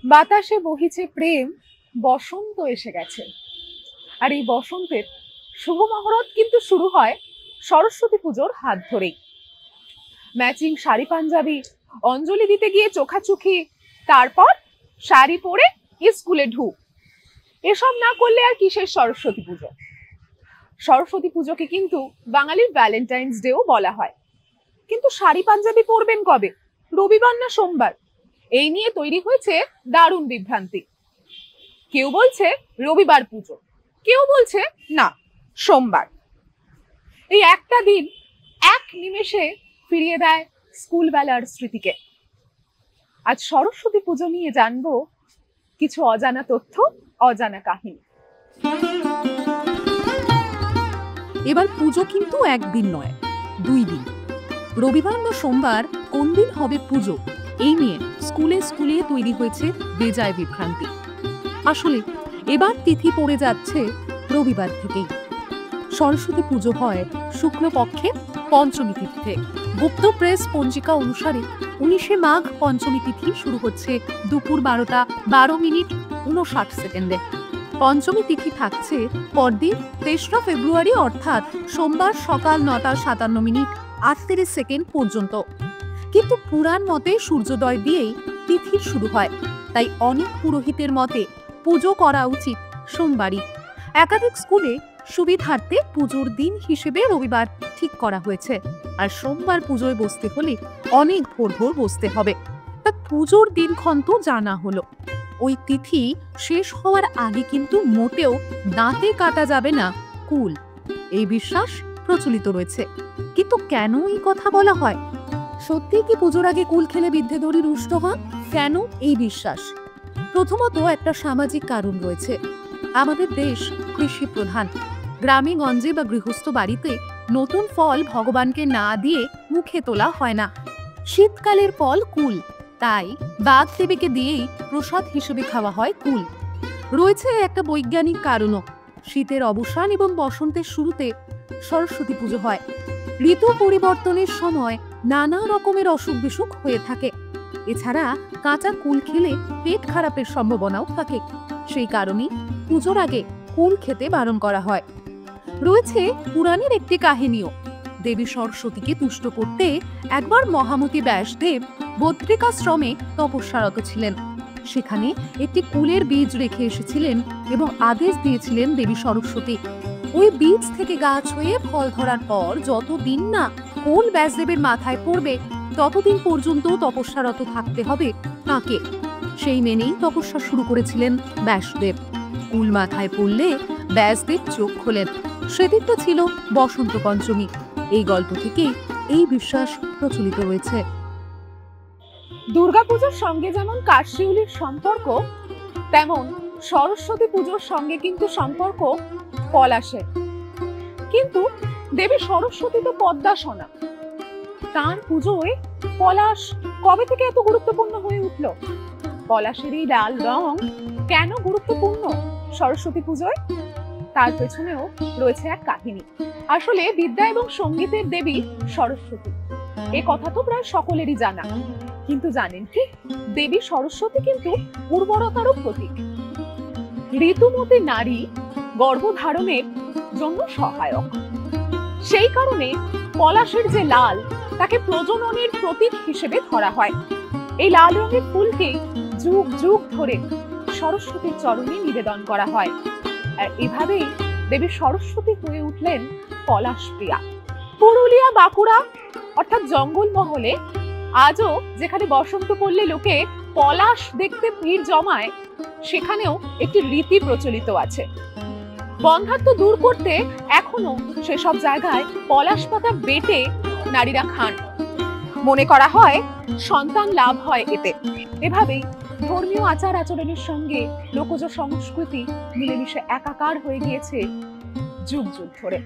বাতাসে বহিছে প্রেম, বসন্ত এসে গেছে। আর এই বসন্তের শুভ মহরত কিন্তু শুরু হয় সরস্বতী পুজোর হাত ধরেই। ম্যাচিং শাড়ি পাঞ্জাবি, অঞ্জলি দিতে গিয়ে চোখাচোখি, তারপর শাড়ি পরে স্কুলে ঢুক। এসব না করলে আর কিসের সরস্বতী পুজো? সরস্বতী পুজোকে কিন্তু বাঙালির ভ্যালেন্টাইন্স ডেও বলা হয়। কিন্তু শাড়ি পাঞ্জাবি পরবেন কবে? রবিবার না সোমবার? এই নিয়ে তৈরি হয়েছে দারুণ বিভ্রান্তি। কেউ বলছে রবিবার পুজো, কেউ বলছে না সোমবার। এই একটা দিন এক নিমেষে ফিরিয়ে দেয় স্কুলবেলার স্মৃতিকে। আজ সরস্বতী পুজো নিয়ে জানবো কিছু অজানা তথ্য, অজানা কাহিনী। এবার পুজো কিন্তু একদিন নয়, 2 দিন। রবিবার না সোমবার কোন দিন হবে পুজো, এই নিয়ে স্কুলে স্কুলে তৈরি হয়েছে বেজায় বিভ্রান্তি। আসলে এবার তিথি পড়ে যাচ্ছে রবিবার থেকেই। সরস্বতী পুজো হয় শুক্লপক্ষের পঞ্চমী তিথিতে। গুপ্ত প্রেস পঞ্জিকা অনুসারে 19শে মাঘ পঞ্চমী তিথি শুরু হচ্ছে দুপুর 12টা 12 মিনিট 59 সেকেন্ডে। পঞ্চমী তিথি থাকছে পরদিন 23 ফেব্রুয়ারি অর্থাৎ সোমবার সকাল 9টা 57 মিনিট 38 সেকেন্ড পর্যন্ত। কিন্তু পুরাণ মতে সূর্যোদয় দিয়েই তিথির শুরু হয়, তাই অনেক পুরোহিতের মতে পুজো করা উচিত সোমবারই। একাধিক স্কুলে সুবিধার্থে পুজোর দিন হিসেবে রবিবার ঠিক করা হয়েছে, আর সোমবার পুজোয় বসতে হলে অনেক ভোর ভোর বসতে হবে। তা পুজোর দিনক্ষণ তো জানা হলো, ওই তিথি শেষ হওয়ার আগে কিন্তু মোটেও দাঁতে কাটা যাবে না কুল, এই বিশ্বাস প্রচলিত রয়েছে। কিন্তু কেন এই কথা বলা হয়? সত্যি কি পুজোর আগে কুল খেলে বিদ্যে দড়ি রুষ্ট হন? কেন এই বিশ্বাস? প্রথমত একটা সামাজিক কারণ রয়েছে। আমাদের দেশ কৃষি প্রধান। গ্রামে গঞ্জে বা গৃহস্থ বাড়িতে নতুন ফল ভগবানকে না দিয়ে মুখে তোলা হয় না। শীতকালের ফল কুল, তাই বাঘ দেবীকে দিয়েই প্রসাদ হিসেবে খাওয়া হয় কুল। রয়েছে একটা বৈজ্ঞানিক কারণও। শীতের অবসান এবং বসন্তের শুরুতে সরস্বতী পুজো হয়। ঋতু পরিবর্তনের সময় নানা রকমের অসুখ বিসুখ হয়ে থাকে। এছাড়া কাঁচা কুল খেলে পেট খারাপের সম্ভাবনাও থাকে। সেই কারণেই পুজোর আগে কুল খেতে বারণ করা হয়। রয়েছে পুরাণের একটি কাহিনীও। দেবী সরস্বতীকে তুষ্ট করতে একবার মহামতি ব্যাসদেব বদ্রিকাশ্রমে তপস্যারত ছিলেন। সেখানে একটি কুলের বীজ রেখে এসেছিলেন এবং আদেশ দিয়েছিলেন দেবী সরস্বতী ওই বীজ থেকে গাছ হয়ে ফল ধরার পর যতদিন না কুল ব্যাসদেবের মাথায় পড়বে ততদিন পর্যন্ত তপস্যারত থাকতে হবে তাকে। সেই মেনেই তপস্যা শুরু করেছিলেন ব্যাসদেব। কুল মাথায় পড়লে ব্যাসদেব চোখ খোলেন। সেদিন তো ছিল বসন্ত পঞ্চমী। এই গল্প থেকে এই বিশ্বাস প্রচলিত রয়েছে। দুর্গাপুজোর সঙ্গে যেমন কাশিউলির সম্পর্ক, তেমন সরস্বতী পুজোর সঙ্গে কিন্তু সম্পর্ক পলাশের। কিন্তু দেবী সরস্বতী তো পদ্মাসনা, তার পুজোয় পলাশ কবে থেকে এত গুরুত্বপূর্ণ হয়ে উঠল? পলাশের এই লাল রং কেন গুরুত্বপূর্ণ সরস্বতী পুজোয়? তার পেছনেও রয়েছে এক কাহিনী। আসলে বিদ্যা এবং সঙ্গীতের দেবী সরস্বতী, এ কথা তো প্রায় সকলেরই জানা। কিন্তু জানেন কি, দেবী সরস্বতী কিন্তু উর্বরতারও প্রতীক। ঋতুমতী নারী গর্ভধারণের জন্য সহায়ক। সেই কারণে পলাশের যে লাল, তাকে প্রজননের প্রতীক হিসেবে ধরা হয়। এই লাল রঙের ফুলকে যুগ যুগ ধরে সরস্বতীর চরণে নিবেদন করা হয়। আর এভাবেই দেবী সরস্বতী হয়ে উঠলেন পলাশ প্রিয়া। পুরুলিয়া, বাঁকুড়া অর্থাৎ জঙ্গলমহলে আজও যেখানে বসন্ত পড়লে লোকে পলাশ দেখতে ভিড় জমায়, সেখানেও একটি রীতি প্রচলিত আছে। বন্ধ্যাত্ব দূর করতে এখনো সেসব জায়গায় পলাশ পাতা বেটে নারীরা খান। মনে করা হয় সন্তান লাভ হয় এতে। এভাবেই ধর্মীয় আচার আচরণের সঙ্গে লোকজ সংস্কৃতি মিলেমিশে একাকার হয়ে গিয়েছে যুগ যুগ ধরে।